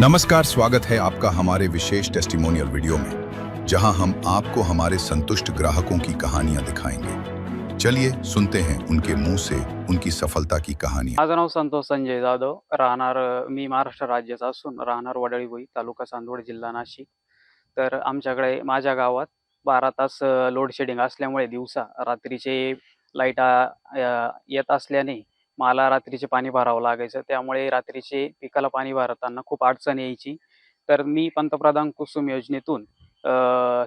नमस्कार, स्वागत है आपका हमारे विशेष टेस्टिमोनियल वीडियो में, जहां हम आपको हमारे संतुष्ट ग्राहकों की कहानियां दिखाएंगे। चलिए सुनते हैं उनके मुंह से उनकी सफलता की कहानियां। माझं नाव संतोष संजय जाधव, राहणार मी महाराष्ट्र राज्याचा असून राहणार वडाळी भोई, तालुका चांदवड, जिल्हा नाशिक. तर आमच्याकडे माझ्या गावात 12 तास लोड शेडिंग असल्यामुळे दिवसा रात्रीचे लाईट येत असल्याने मला रात्रीचे पाणी भरावं लागायचं. त्यामुळे रात्रीचे पिकाला पाणी भरताना खूप अडचण यायची. तर मी पंतप्रधान कुसुम योजनेतून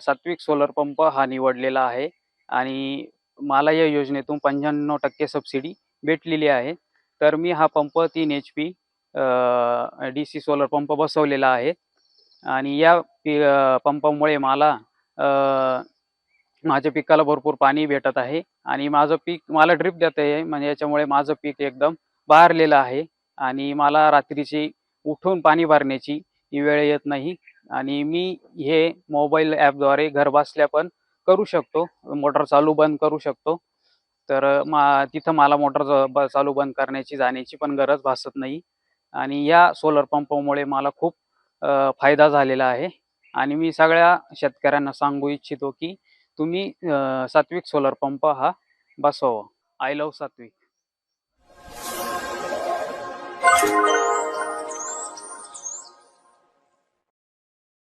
सात्विक सोलर पंप हा निवडलेला आहे आणि मला या योजनेतून 95% सबसिडी भेटलेली आहे. तर मी हा pump 3 HP DC solar pump बसवलेला आहे आणि या पंपामुळे मला माझ्या पिकाला भरपूर पाणी भेटत आहे आणि माझं पीक मला ड्रिप देत आहे. म्हणजे याच्यामुळे माझं पीक एकदम बहरलेलं आहे आणि मला रात्रीची उठून पाणी भरण्याची वेळ येत नाही आणि मी हे मोबाईल ॲपद्वारे घरबसल्या पण करू शकतो. मोटर चालू बंद करू शकतो. तर तिथं मला मोटर चालू बंद करण्याची जाण्याची पण गरज भासत नाही आणि या सोलर पंपामुळे मला खूप फायदा झालेला आहे आणि मी सगळ्या शेतकऱ्यांना सांगू इच्छितो की तुम्ही सात्विक सोलर पंप हा बसवावा. आय लव्ह सात्विक.